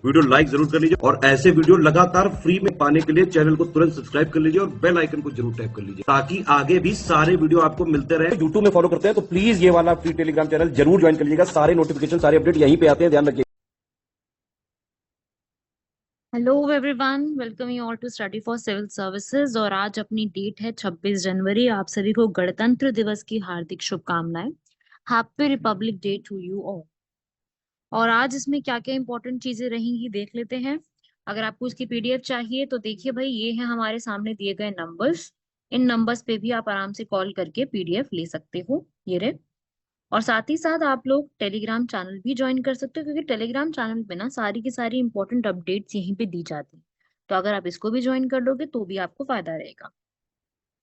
Video like जरूर कर लीजिए और ऐसे वीडियो लगातार फ्री में पाने के लिए चैनल को तुरंत सब्सक्राइब कर लीजिए और बेल आइकन को जरूर टैप कर लीजिए ताकि आगे भी सारे वीडियो आपको मिलते रहे। यूट्यूब में फॉलो करते हैं तो प्लीज ये वाला फ्री टेलीग्राम चैनल जरूर ज्वाइन कर लीजिएगा। सारे नोटिफिकेशन, सारे अपडेट यहीं पे आते हैं, ध्यान रखिए। Hello everyone, welcome you all to study for civil services. और आज अपनी डेट है 26 जनवरी। आप सभी को गणतंत्र दिवस की हार्दिक शुभकामनाएं। Happy republic day to you all. और आज इसमें क्या क्या इंपॉर्टेंट चीजें रहेंगी देख लेते हैं। अगर आपको इसकी पीडीएफ चाहिए तो देखिए भाई, ये है हमारे सामने दिए गए नंबर्स। इन नंबर्स पे भी आप आराम से कॉल करके पीडीएफ ले सकते हो। ये रहे। और साथ ही साथ आप लोग टेलीग्राम चैनल भी ज्वाइन कर सकते हो, क्योंकि टेलीग्राम चैनल पे ना सारी की सारी इंपॉर्टेंट अपडेट्स यहीं पे दी जाती हैं। तो अगर आप इसको भी ज्वाइन कर लोगे तो भी आपको फायदा रहेगा।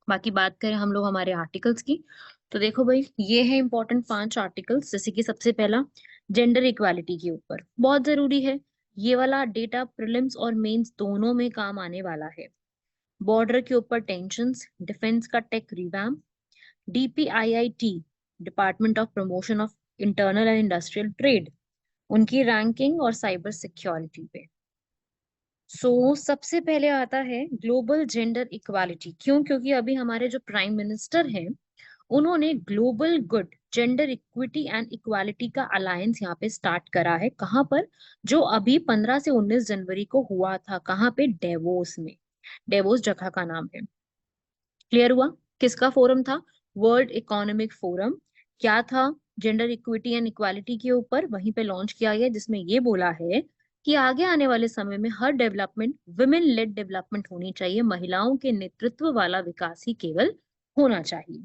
बाकी बात करें हम लोग हमारे आर्टिकल्स की, तो देखो भाई, ये है इंपॉर्टेंट 5 आर्टिकल्स। जैसे कि सबसे पहला, जेंडर इक्वालिटी के ऊपर बहुत जरूरी है। ये वाला डेटा प्रीलिम्स और मेंस दोनों में काम आने वाला है। बॉर्डर के ऊपर टेंशंस, डिफेंस का tech revamp, DPIIT department of promotion of internal and industrial trade, उनकी रैंकिंग और साइबर सिक्योरिटी पे। सबसे पहले आता है ग्लोबल जेंडर इक्वालिटी। क्यों? क्योंकि अभी हमारे जो प्राइम मिनिस्टर हैं, उन्होंने global good gender equity and equality का अलायंस यहाँ पे स्टार्ट करा है। कहाँ पर? जो अभी 15 से 19 जनवरी को हुआ था। कहाँ पे? डेवोस में। डेवोस जगह का नाम है। क्लियर हुआ? किसका फोरम था? World economic forum. क्या था? जेंडर इक्विटी एंड इक्वालिटी के ऊपर वहीं पे लॉन्च किया गया, जिसमें ये बोला है कि आगे आने वाले समय में हर डेवलपमेंट विमेन लेड डेवलपमेंट होनी चाहिए। महिलाओं के नेतृत्व वाला विकास ही केवल होना चाहिए।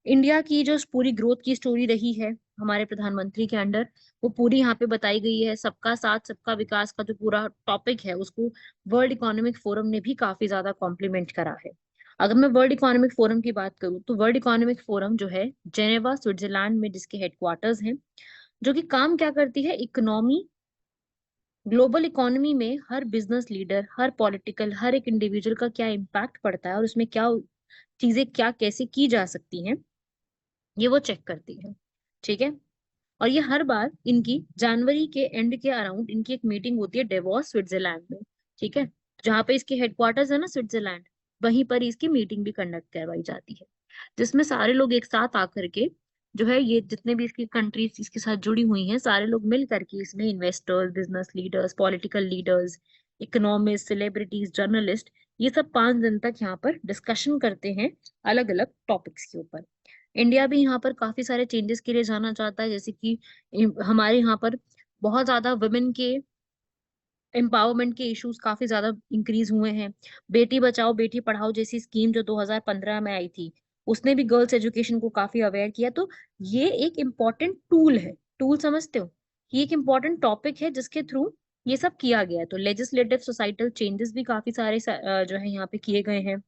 इंडिया की जो पूरी ग्रोथ की स्टोरी रही है हमारे प्रधानमंत्री के अंडर, वो पूरी यहाँ पे बताई गई है। सबका साथ सबका विकास का जो पूरा टॉपिक है, उसको वर्ल्ड इकोनॉमिक फोरम ने भी काफी ज्यादा कॉम्प्लीमेंट करा है। अगर मैं वर्ल्ड इकोनॉमिक फोरम की बात करूँ तो वर्ल्ड इकोनॉमिक फोरम जो है जेनेवा स्विट्जरलैंड में, जिसके हेडक्वार्टर्स हैं, जो कि काम क्या करती है? इकोनॉमी, ग्लोबल इकोनॉमी में हर बिजनेस लीडर, हर पॉलिटिकल, हर एक इंडिविजुअल का क्या इम्पैक्ट पड़ता है और उसमें क्या चीजें क्या कैसे की जा सकती हैं, ये वो चेक करती है। ठीक है। और ये हर बार इनकी जनवरी के एंड के अराउंड इनकी एक मीटिंग होती है डेवोस स्विट्जरलैंड में। ठीक है। जहाँ पे इसके हेडक्वार्टर्स है ना, स्विट्जरलैंड, वहीं पर इसकी मीटिंग भी कंडक्ट करवाई जाती है, जिसमें सारे लोग एक साथ आकर के, जो है ये जितने भी इसकी कंट्रीज इसके साथ जुड़ी हुई हैं, सारे लोग मिल करके इसमें investors, business leaders, political leaders, economist, celebrities, journalist, ये सब 5 दिन तक यहाँ पर डिस्कशन करते हैं अलग अलग टॉपिक्स के ऊपर। इंडिया भी यहाँ पर काफी सारे चेंजेस के लिए जाना चाहता है। जैसे कि हमारे यहाँ पर बहुत ज्यादा वुमेन के एम्पावरमेंट के इश्यूज काफी ज्यादा इंक्रीज हुए हैं। बेटी बचाओ बेटी पढ़ाओ जैसी स्कीम जो 2015 में आई थी, उसने भी गर्ल्स एजुकेशन को काफी अवेयर किया। तो ये एक इम्पॉर्टेंट टूल है। टूल समझते हो? ये एक इम्पॉर्टेंट टॉपिक है जिसके थ्रू ये सब किया गया है। तो लेजिस्लेटिव सोसाइटल चेंजेस भी काफी सारे जो है यहाँ पे किए गए हैं।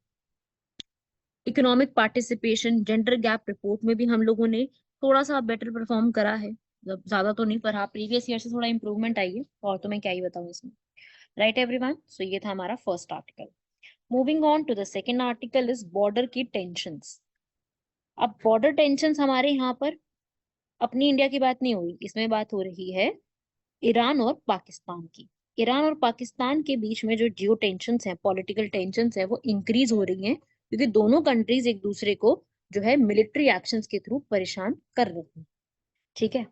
Economic participation, gender gap report में भी हम लोगों ने थोड़ा सा बेटर परफॉर्म करा है। मतलब ज्यादा तो नहीं, पर हाँ प्रीवियस ईयर से थोड़ा इंप्रूवमेंट आई है। और तो मैं क्या ही बताऊँ इसमें। राइट एवरीवन, सो ये था हमारा first article. Moving on to the second article is border की टेंशंस। अब बॉर्डर टेंशंस हमारे यहाँ पर अपनी इंडिया की बात नहीं हो रही, इसमें बात हो रही है ईरान और पाकिस्तान की। ईरान और पाकिस्तान के बीच में जो जियो टेंशंस हैं, पॉलिटिकल टेंशंस हैं, वो इंक्रीज हो रही हैं, क्योंकि दोनों कंट्रीज एक दूसरे को जो है मिलिट्री एक्शंस के थ्रू परेशान कर रही हैं। ठीक है।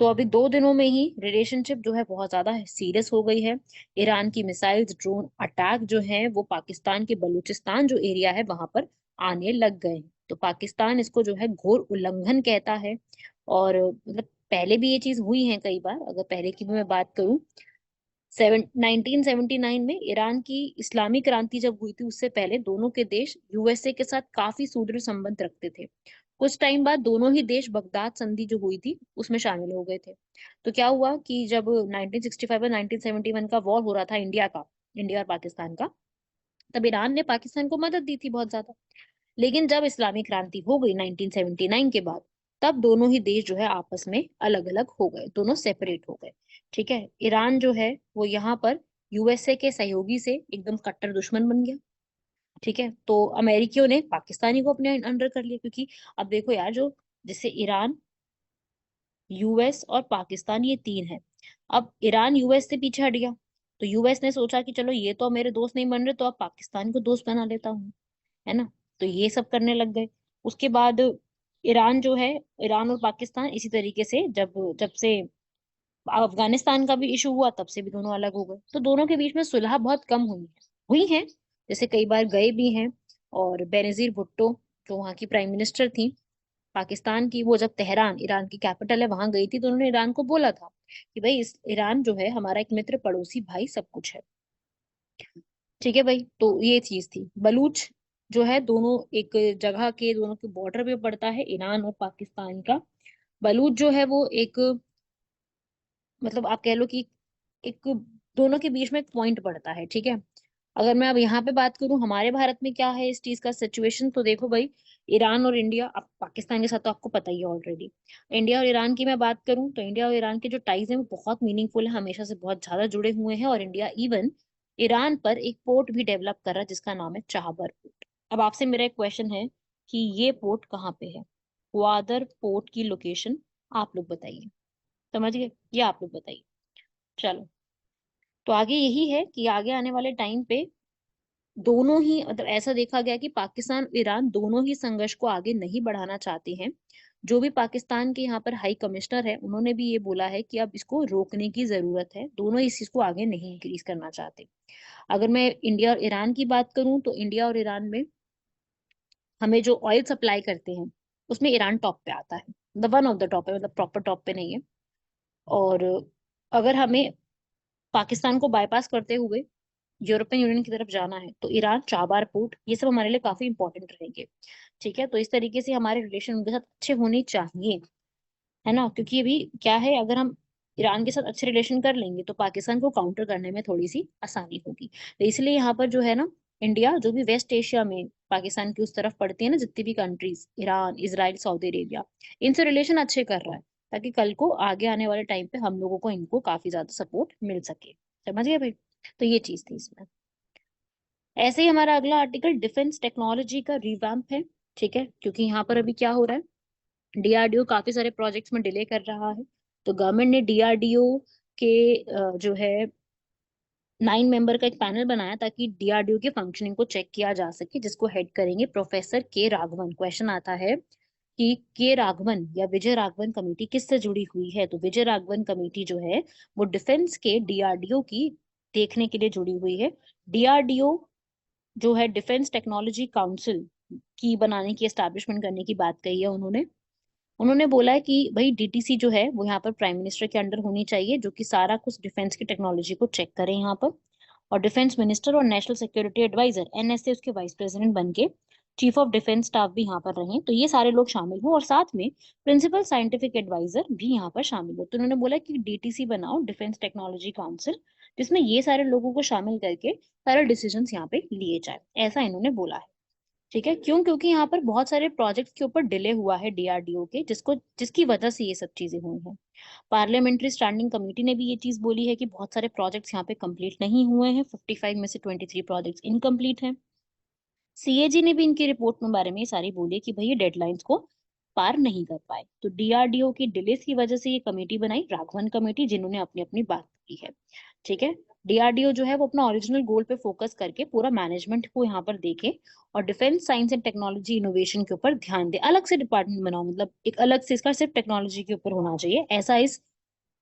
तो अभी 2 दिनों में ही रिलेशनशिप जो है बहुत ज्यादा सीरियस हो गई है। ईरान की मिसाइल्स, ड्रोन अटैक जो है वो पाकिस्तान के बलूचिस्तान जो एरिया है वहां पर आने लग गए हैं। तो पाकिस्तान इसको जो है घोर उल्लंघन कहता है। और मतलब पहले भी ये चीज हुई है कई बार। अगर पहले की भी मैं बात करूं, 1979 में ईरान की इस्लामी क्रांति जब हुई थी, उससे पहले दोनों के देश यूएसए के साथ काफी सुदृढ़ संबंध रखते थे। कुछ टाइम बाद दोनों ही देश बगदाद संधि जो हुई थी उसमें शामिल हो गए थे। तो क्या हुआ कि जब 1965 और 1971 का वॉर हो रहा था इंडिया और पाकिस्तान का, तब ईरान ने पाकिस्तान को मदद दी थी बहुत ज्यादा। लेकिन जब इस्लामिक क्रांति हो गई 1979 के बाद, तब दोनों ही देश जो है आपस में अलग अलग हो गए, दोनों सेपरेट हो गए। ठीक है। ईरान जो है वो यहाँ पर यूएसए के सहयोगी से एकदम कट्टर दुश्मन बन गया। ठीक है। तो अमेरिकियों ने पाकिस्तानी को अपने अंडर कर लिया, क्योंकि अब देखो यार, जो जैसे ईरान, यूएस और पाकिस्तान, ये तीन है। अब ईरान यूएस से पीछे हट गया, तो यूएस ने सोचा कि चलो ये तो मेरे दोस्त नहीं बन रहे, तो अब पाकिस्तान को दोस्त बना लेता हूँ, है ना। तो ये सब करने लग गए। उसके बाद ईरान जो है, ईरान और पाकिस्तान इसी तरीके से जब जब से अफगानिस्तान का भी इशू हुआ, तब से भी दोनों अलग हो गए। तो दोनों के बीच में सुलह बहुत कम हुई है, जैसे कई बार गए भी हैं। और बेनजीर भुट्टो, जो वहाँ की प्राइम मिनिस्टर थी पाकिस्तान की, वो जब तेहरान, ईरान की कैपिटल है, वहां गई थी, तो उन्होंने ईरान को बोला था कि भाई इस ईरान जो है हमारा एक मित्र, पड़ोसी, भाई, सब कुछ है। ठीक है भाई, तो ये चीज थी। बलूच जो है, दोनों एक जगह के, दोनों के बॉर्डर पे पड़ता है, ईरान और पाकिस्तान का। बलूच जो है वो एक, मतलब आप कह लो कि एक, दोनों के बीच में एक पॉइंट पड़ता है। ठीक है। अगर मैं अब यहाँ पे बात करूं हमारे भारत में क्या है इस चीज का सिचुएशन, तो देखो भाई, ईरान और इंडिया, अब पाकिस्तान के साथ तो आपको पता ही है ऑलरेडी। इंडिया और ईरान की मैं बात करूं तो इंडिया और ईरान के जो टाइज हैं वो बहुत मीनिंगफुल है, हमेशा से बहुत ज्यादा जुड़े हुए हैं। और इंडिया इवन ईरान पर एक पोर्ट भी डेवलप कर रहा है जिसका नाम है चाबहार पोर्ट। अब आपसे मेरा एक क्वेश्चन है कि ये पोर्ट कहाँ पे है, ग्वादर पोर्ट की लोकेशन आप लोग बताइए। समझ गए, ये आप लोग बताइए। चलो, तो आगे यही है कि आगे आने वाले टाइम पे दोनों ही, मतलब ऐसा देखा गया कि पाकिस्तान और ईरान दोनों ही संघर्ष को आगे नहीं बढ़ाना चाहते हैं। जो भी पाकिस्तान के यहाँ पर हाई कमिश्नर है, उन्होंने भी ये बोला है कि अब इसको रोकने की जरूरत है, दोनों इस चीज को आगे नहीं इंक्रीज करना चाहते। अगर मैं इंडिया और ईरान की बात करूं तो इंडिया और ईरान में हमें जो ऑयल सप्लाई करते हैं उसमें ईरान टॉप पे आता है, the one of the top है, मतलब प्रॉपर टॉप पे नहीं है। और अगर हमें पाकिस्तान को बाईपास करते हुए यूरोपियन यूनियन की तरफ जाना है, तो ईरान, चाबार पोर्ट, ये सब हमारे लिए काफी इंपॉर्टेंट रहेंगे। ठीक है, तो इस तरीके से हमारे रिलेशन उनके साथ अच्छे होने चाहिए, है ना। क्योंकि अभी क्या है, अगर हम ईरान के साथ अच्छे रिलेशन कर लेंगे तो पाकिस्तान को काउंटर करने में थोड़ी सी आसानी होगी। तो इसलिए यहाँ पर जो है ना, इंडिया जो भी वेस्ट एशिया में पाकिस्तान की उस तरफ पड़ती है ना, जितनी भी countries, Iran, Israel, Saudi Arabia, इनसे रिलेशन अच्छे कर रहा है, ताकि कल को आगे आने वाले टाइम पे हम लोगों को इनको काफी ज्यादा सपोर्ट मिल सके। समझ गए भाई। तो ये चीज थी इसमें। ऐसे ही हमारा अगला आर्टिकल डिफेंस टेक्नोलॉजी का रिवैम्प है। ठीक है, क्योंकि यहाँ पर अभी क्या हो रहा है, डीआरडीओ काफी सारे प्रोजेक्ट्स में डिले कर रहा है। तो गवर्नमेंट ने डीआरडीओ के जो है 9 मेंबर का एक पैनल बनाया, ताकि डीआरडीओ की फंक्शनिंग को चेक किया जा सके, जिसको हेड करेंगे प्रोफेसर के राघवन। क्वेश्चन आता है कि के राघवन या विजय राघवन कमेटी किससे जुड़ी हुई है, तो विजय राघवन कमेटी जो है वो डिफेंस के डीआरडीओ की देखने के लिए जुड़ी हुई है। डीआरडीओ जो है डिफेंस टेक्नोलॉजी काउंसिल की बनाने की, एस्टैब्लिशमेंट करने की बात कही है उन्होंने। उन्होंने बोला है कि भाई डीटीसी जो है वो यहाँ पर प्राइम मिनिस्टर के अंडर होनी चाहिए, जो कि सारा कुछ डिफेंस की टेक्नोलॉजी को चेक करे यहाँ पर। और डिफेंस मिनिस्टर और नेशनल सिक्योरिटी एडवाइजर एनएसए उसके वाइस प्रेसिडेंट बन के चीफ ऑफ डिफेंस स्टाफ भी यहाँ पर रहे, तो ये सारे लोग शामिल हो, और साथ में प्रिंसिपल साइंटिफिक एडवाइजर भी यहाँ पर शामिल हो। तो उन्होंने बोला कि डीटीसी बनाओ, डिफेंस टेक्नोलॉजी काउंसिल, जिसमें ये सारे लोगों को शामिल करके सारे डिसीजंस यहाँ पे लिए जाए, ऐसा इन्होंने बोला है। ठीक है, क्यों? क्योंकि यहाँ पर बहुत सारे प्रोजेक्ट्स के ऊपर डिले हुआ है डीआरडीओ के, जिसकी वजह से ये सब चीजें हुई हैं। पार्लियामेंट्री स्टैंडिंग कमेटी ने भी ये चीज बोली है कि बहुत सारे प्रोजेक्ट्स यहाँ पे कंप्लीट नहीं हुए हैं, 55 में से 23 प्रोजेक्ट्स इनकम्प्लीट हैं। सीएजी ने भी इनकी रिपोर्ट में बारे में ये सारी बोली है कि भाई ये डेडलाइंस को पार नहीं कर पाए। तो डीआरडीओ की डिलेस की वजह से ये कमेटी बनाई, राघवन कमेटी, जिन्होंने अपनी अपनी बात की है। ठीक है, डीआरडीओ जो है वो अपना ओरिजिनल गोल पे फोकस करके पूरा मैनेजमेंट को यहाँ पर देखे, और defence science and technology innovation के ऊपर ध्यान दे। अलग से डिपार्टमेंट बनाओ, मतलब एक अलग से इसका सिर्फ टेक्नोलॉजी के ऊपर होना चाहिए, ऐसा इस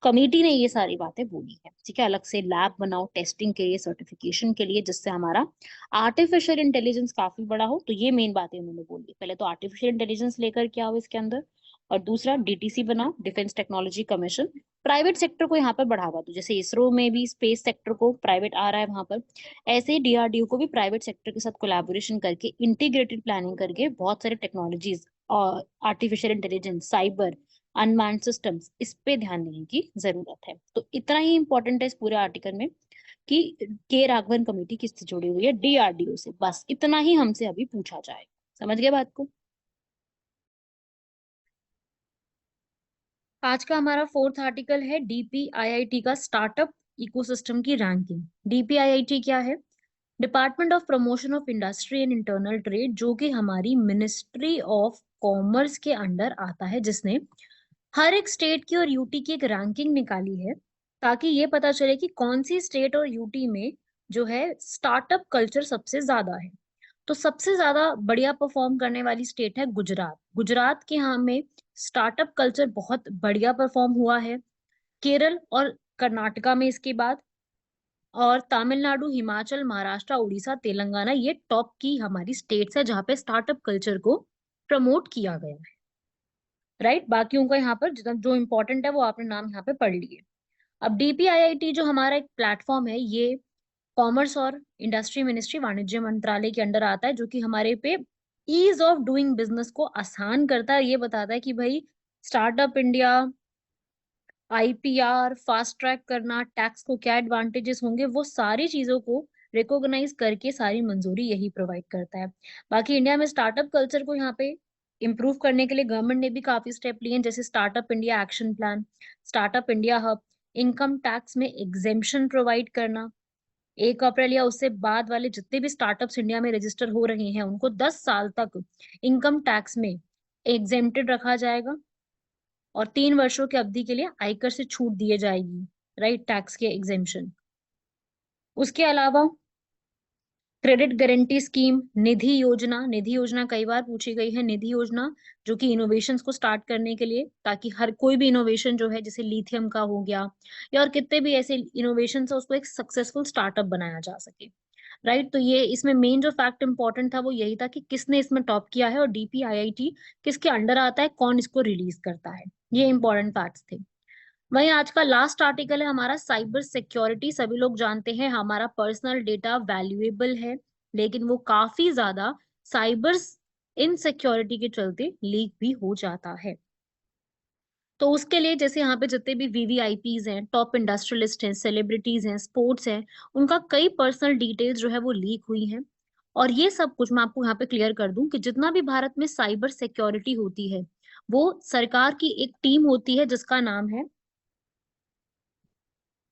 कमेटी ने ये सारी बातें बोली है। ठीक है, अलग से लैब बनाओ टेस्टिंग के लिए, सर्टिफिकेशन के लिए, जिससे हमारा आर्टिफिशियल इंटेलिजेंस काफी बड़ा हो। तो ये मेन बातें उन्होंने बोली, पहले तो आर्टिफिशियल इंटेलिजेंस लेकर के आओ इसके अंदर, और दूसरा डीटीसी बनाओ, defence technology commission. Private sector को यहाँ पर बढ़ावा दो, जैसे इसरो में भी स्पेस सेक्टर को प्राइवेट आ रहा है वहां पर, ऐसे ही डीआरडीओ को भी प्राइवेट सेक्टर के साथ कोलैबोरेशन करके, इंटीग्रेटेड प्लानिंग करके बहुत सारे टेक्नोलॉजीज और artificial intelligence, cyber, unmanned systems, इस पे ध्यान देने की जरूरत है। तो इतना ही इंपॉर्टेंट है इस पूरे आर्टिकल में कि के राघवन कमेटी किससे जुड़ी हुई है, डीआरडीओ से। बस इतना ही हमसे अभी पूछा जाए। समझ गए बात को। आज का हमारा फोर्थ आर्टिकल है डीपीआईआईटी का स्टार्टअप इकोसिस्टम की रैंकिंग। डीपीआईआईटी क्या है? Department of promotion of industry and internal trade, जो कि हमारी मिनिस्ट्री ऑफ कॉमर्स के अंडर आता है, जिसने हर एक स्टेट की और यूटी की एक रैंकिंग निकाली है ताकि ये पता चले कि कौन सी स्टेट और यूटी में जो है स्टार्टअप कल्चर सबसे ज्यादा है। तो सबसे ज्यादा बढ़िया परफॉर्म करने वाली स्टेट है गुजरात। गुजरात के यहाँ में स्टार्टअप कल्चर बहुत बढ़िया परफॉर्म हुआ है। केरल और कर्नाटका में इसके बाद, और तमिलनाडु, हिमाचल, महाराष्ट्र, उड़ीसा, तेलंगाना, ये टॉप की हमारी स्टेट्स है जहाँ पे स्टार्टअप कल्चर को प्रमोट किया गया है। राइट, बाकियों का यहाँ पर जितना जो इम्पोर्टेंट है वो आपने नाम यहाँ पे पढ़ लिए। अब डीपीआईआईटी जो हमारा एक प्लेटफॉर्म है, ये कॉमर्स और इंडस्ट्री मिनिस्ट्री, वाणिज्य मंत्रालय के अंडर आता है, जो कि हमारे पे ईज ऑफ डूइंग बिजनेस को आसान करता है। ये बताता है कि भाई startup India, IPR, fast track करना, टैक्स को क्या एडवांटेजेस होंगे, वो सारी चीजों को रिकॉग्नाइज करके सारी मंजूरी यही प्रोवाइड करता है। बाकी इंडिया में स्टार्टअप कल्चर को यहाँ पे इम्प्रूव करने के लिए गवर्नमेंट ने भी काफी स्टेप लिए हैं, जैसे startup India action plan, startup India hub, income tax में एग्जेम्पशन प्रोवाइड करना। 1 अप्रैल या उससे बाद वाले जितने भी स्टार्टअप्स इंडिया में रजिस्टर हो रहे हैं उनको 10 साल तक इनकम टैक्स में एग्जेम्प्टेड रखा जाएगा, और 3 वर्षों की अवधि के लिए आयकर से छूट दिए जाएगी, राइट, टैक्स के एग्जेम्पशन। उसके अलावा क्रेडिट गारंटी स्कीम, निधि योजना। निधि योजना कई बार पूछी गई है। निधि योजना जो कि इनोवेशंस को स्टार्ट करने के लिए, ताकि हर कोई भी इनोवेशन जो है, जैसे लिथियम का हो गया या और कितने भी ऐसे इनोवेशन है, उसको एक सक्सेसफुल स्टार्टअप बनाया जा सके। राइट, तो ये इसमें मेन जो फैक्ट इंपॉर्टेंट था वो यही था कि किसने इसमें टॉप किया है और डीपीआईआईटी किसके अंडर आता है, कौन इसको रिलीज करता है। ये इंपॉर्टेंट फैक्ट्स थे। वहीं आज का लास्ट आर्टिकल है हमारा साइबर सिक्योरिटी। सभी लोग जानते हैं हमारा पर्सनल डेटा वैल्यूएबल है, लेकिन वो काफी ज्यादा साइबर इनसिक्योरिटी के चलते लीक भी हो जाता है। तो उसके लिए जैसे यहाँ पे जितने भी वीवीआईपीज हैं, टॉप इंडस्ट्रियलिस्ट हैं, सेलिब्रिटीज हैं, स्पोर्ट्स हैं, उनका कई पर्सनल डिटेल्स जो है वो लीक हुई हैं। और ये सब कुछ मैं आपको यहाँ पे क्लियर कर दूं कि जितना भी भारत में साइबर सिक्योरिटी होती है, वो सरकार की एक टीम होती है जिसका नाम है,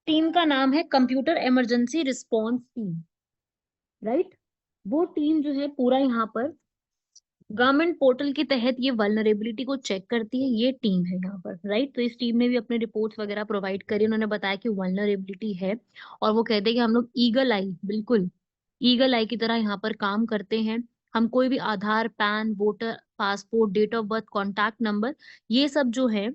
टीम का नाम है computer emergency response team. Right, वो टीम जो है पूरा यहाँ पर गवर्नमेंट पोर्टल के तहत ये वल्नरेबिलिटी को चेक करती है। ये टीम है यहाँ पर। राइट, तो इस टीम ने भी अपने रिपोर्ट्स वगैरह प्रोवाइड करी। उन्होंने बताया कि वल्नरेबिलिटी है, और वो कहते हैं कि हम लोग ईगल आई, बिल्कुल ईगल आई की तरह यहाँ पर काम करते हैं। हम कोई भी Aadhaar, PAN, voter passport, date of birth, contact number, ये सब जो है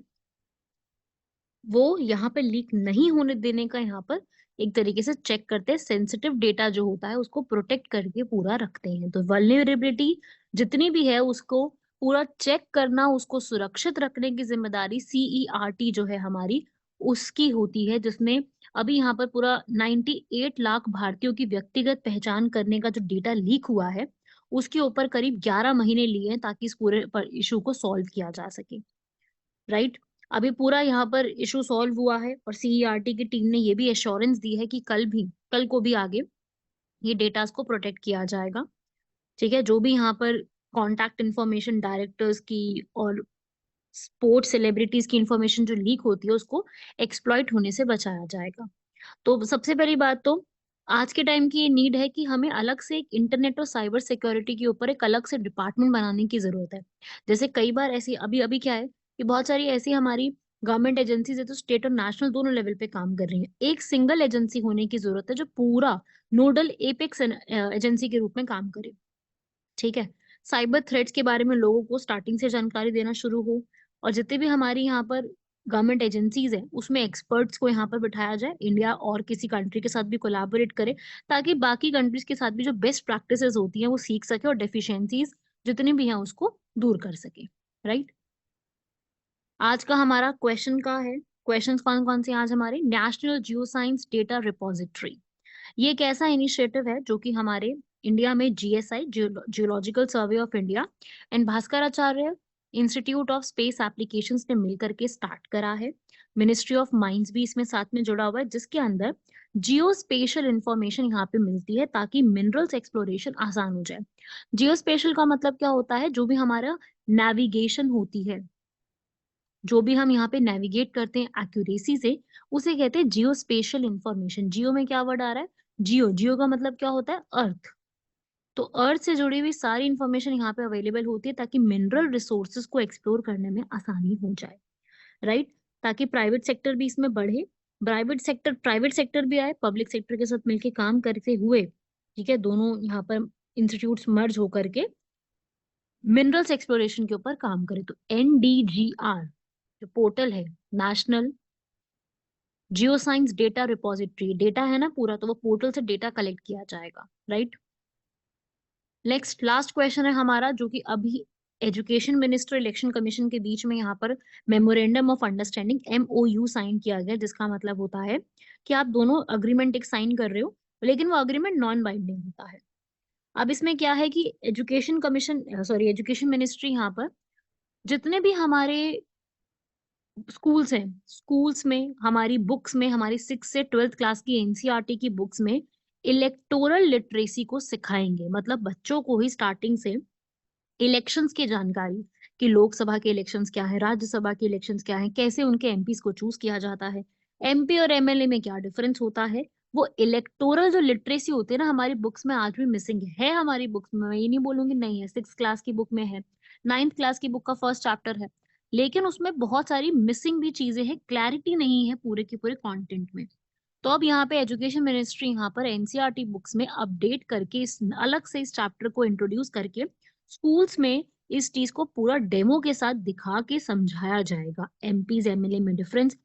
वो यहाँ पे लीक नहीं होने देने का यहाँ पर एक तरीके से चेक करते हैं। सेंसिटिव डेटा जो होता है उसको प्रोटेक्ट करके पूरा रखते हैं। तो वल्नरेबिलिटी जितनी भी है उसको पूरा चेक करना, उसको सुरक्षित रखने की जिम्मेदारी सीईआरटी जो है हमारी, उसकी होती है, जिसमें अभी यहाँ पर पूरा 98 लाख भारतीयों की व्यक्तिगत पहचान करने का जो डेटा लीक हुआ है, उसके ऊपर करीब 11 महीने लिए हैं ताकि इस पूरे इशू को सॉल्व किया जा सके। राइट, अभी पूरा यहाँ पर इशू सॉल्व हुआ है, और सीईआरटी की टीम ने ये भी एश्योरेंस दी है कि कल को भी आगे ये डेटास को प्रोटेक्ट किया जाएगा। ठीक है, जो भी यहाँ पर कॉन्टैक्ट इन्फॉर्मेशन डायरेक्टर्स की और स्पोर्ट्स सेलिब्रिटीज की इंफॉर्मेशन जो लीक होती है उसको एक्सप्लॉइट होने से बचाया जाएगा। तो सबसे पहली बात तो आज के टाइम की ये नीड है कि हमें अलग से एक इंटरनेट और साइबर सिक्योरिटी के ऊपर एक अलग से डिपार्टमेंट बनाने की जरूरत है। जैसे कई बार ऐसी अभी अभी क्या है कि बहुत सारी ऐसी हमारी गवर्नमेंट एजेंसीज है तो स्टेट और नेशनल दोनों लेवल पे काम कर रही है। एक सिंगल एजेंसी होने की जरूरत है जो पूरा नोडल एपेक्स एजेंसी के रूप में काम करे। ठीक है, साइबर थ्रेट्स के बारे में लोगों को स्टार्टिंग से जानकारी देना शुरू हो, और जितने भी हमारी यहाँ पर गवर्नमेंट एजेंसीज हैं उसमें एक्सपर्ट्स को यहाँ पर बिठाया जाए। इंडिया और किसी कंट्री के साथ भी कोलैबोरेट करे, ताकि बाकी कंट्रीज के साथ भी जो बेस्ट प्रैक्टिसेस होती हैं वो सीख सके और डेफिशिएंसीज जितनी भी हैं उसको दूर कर सके। राइट, आज का हमारा क्वेश्चन का है, क्वेश्चंस कौन कौन से हैं आज हमारे। National geo science data repository, ये एक ऐसा इनिशिएटिव है जो कि हमारे इंडिया में GSI, geological survey of India, and Bhaskaracharya institute of space applications ने मिलकर के स्टार्ट करा है। मिनिस्ट्री ऑफ माइंस भी इसमें साथ में जुड़ा हुआ है, जिसके अंदर जियो स्पेशल इंफॉर्मेशन यहाँ पे मिलती है ताकि मिनरल्स एक्सप्लोरेशन आसान हो जाए। जियो स्पेशल का मतलब क्या होता है, जो भी हमारा नेविगेशन होती है, जो भी हम यहाँ पे नेविगेट करते हैं एक्यूरेसी से, उसे कहते हैं जियो स्पेशल इंफॉर्मेशन। जियो में क्या वर्ड आ रहा है, जियो, जियो का मतलब क्या होता है, अर्थ। तो अर्थ से जुड़ी हुई सारी इंफॉर्मेशन यहाँ पे अवेलेबल होती है ताकि मिनरल रिसोर्सेज को एक्सप्लोर करने में आसानी हो जाए। राइट, ताकि प्राइवेट सेक्टर भी इसमें बढ़े प्राइवेट सेक्टर भी आए, पब्लिक सेक्टर के साथ मिलके काम करते हुए, ठीक है, दोनों यहाँ पर इंस्टीट्यूट्स मर्ज होकर के मिनरल्स एक्सप्लोरेशन के ऊपर काम करे। तो NDGR जो पोर्टल है, national geo science data repository, data है ना पूरा, तो वो पोर्टल से डेटा कलेक्ट किया जाएगा, राइट। नेक्स्ट लास्ट क्वेश्चन है हमारा, जो कि अभी एजुकेशन मिनिस्टर इलेक्शन कमीशन के बीच में यहाँ पर memorandum of understanding MOU sign किया गया, जिसका मतलब होता है कि आप दोनों अग्रीमेंट एक साइन कर रहे हो, लेकिन वो अग्रीमेंट नॉन बाइंडिंग होता है। अब इसमें क्या है कि एजुकेशन मिनिस्ट्री यहाँ पर जितने भी हमारे स्कूल्स हैं, स्कूल्स में हमारी बुक्स में, हमारी 6 से 12th क्लास की NCERT की बुक्स में इलेक्टोरल लिटरेसी को सिखाएंगे। मतलब बच्चों को ही स्टार्टिंग से इलेक्शंस की जानकारी, कि लोकसभा के इलेक्शंस क्या है, राज्यसभा के इलेक्शंस क्या है, कैसे उनके MPs को चूज किया जाता है, MP और MLA में क्या डिफरेंस होता है, वो इलेक्टोरल जो लिटरेसी होती है ना, हमारी बुक्स में आज भी मिसिंग है। हमारी बुक्स में, मैं ये नहीं बोलूंगी नहीं है, 6th क्लास की बुक में है, 9th क्लास की बुक का फर्स्ट चैप्टर है, लेकिन उसमें बहुत सारी मिसिंग भी चीजें हैं, क्लैरिटी नहीं है पूरे के पूरे कंटेंट में। तो अब यहाँ पे एजुकेशन मिनिस्ट्री यहाँ पर NCERT बुक्स में अपडेट करके, इस अलग से इस चैप्टर को इंट्रोड्यूस करके स्कूल्स में इस चीज को पूरा डेमो के साथ दिखा के समझाया जाएगा। MPs MLA में डिफरेंस,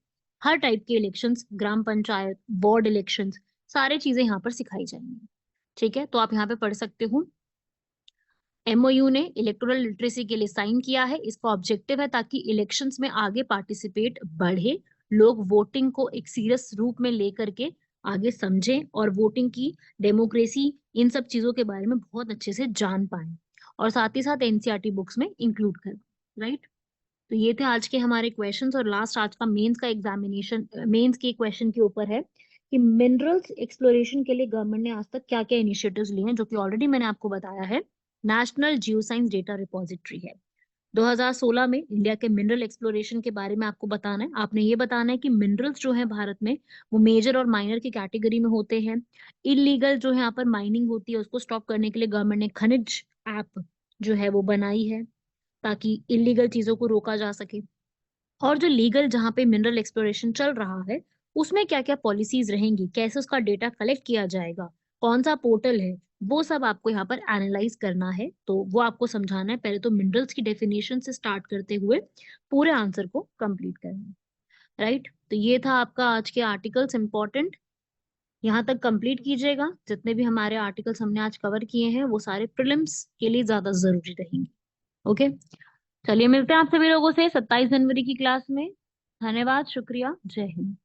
हर टाइप के इलेक्शंस, ग्राम पंचायत, बोर्ड इलेक्शंस, सारे चीजें यहाँ पर सिखाई जाएंगी। ठीक है, तो आप यहाँ पे पढ़ सकते हो, MOU ने इलेक्टोरल लिटरेसी के लिए साइन किया है। इसका ऑब्जेक्टिव है ताकि इलेक्शंस में आगे पार्टिसिपेट बढ़े, लोग वोटिंग को एक सीरियस रूप में लेकर के आगे समझें और वोटिंग की, डेमोक्रेसी, इन सब चीजों के बारे में बहुत अच्छे से जान पाए, और साथ ही साथ NCERT बुक्स में इंक्लूड कर, राइट। तो ये थे आज के हमारे क्वेश्चंस, और लास्ट आज का मेंस का एग्जामिनेशन, मेंस के क्वेश्चन के ऊपर है कि मिनरल्स एक्सप्लोरेशन के लिए गवर्नमेंट ने आज तक क्या क्या इनिशिएटिव्स लिए हैं, जो कि ऑलरेडी मैंने आपको बताया है। नेशनल जियोसाइंस डेटा रिपोजिटरी है। 2016 में इंडिया के मिनरल एक्सप्लोरेशन के बारे में आपको बताना है। आपने ये बताना है कि मिनरल्स जो है भारत में, वो मेजर और माइनर की कैटेगरी में होते हैं। इलीगल जो है यहाँ पर माइनिंग होती है, उसको स्टॉप करने के लिए गवर्नमेंट ने खनिज ऐप जो है वो बनाई है, ताकि इलीगल चीजों को रोका जा सके। और जो लीगल जहाँ पे मिनरल एक्सप्लोरेशन चल रहा है, उसमें क्या क्या पॉलिसीज रहेंगी, कैसे उसका डेटा कलेक्ट किया जाएगा, कौन सा पोर्टल है, वो सब आपको यहाँ पर एनालाइज करना है। तो वो आपको समझाना है, पहले तो मिनरल्स की डेफिनेशन से स्टार्ट करते हुए पूरे आंसर को कंप्लीट करना है, राइट। तो ये था आपका आज के आर्टिकल्स, इंपॉर्टेंट, यहाँ तक कंप्लीट कीजिएगा। जितने भी हमारे आर्टिकल्स हमने आज कवर किए हैं, वो सारे प्रीलिम्स के लिए ज्यादा जरूरी रहेंगे। ओके, चलिए मिलते हैं आप सभी लोगों से 27 जनवरी की क्लास में। धन्यवाद, शुक्रिया, जय हिंद।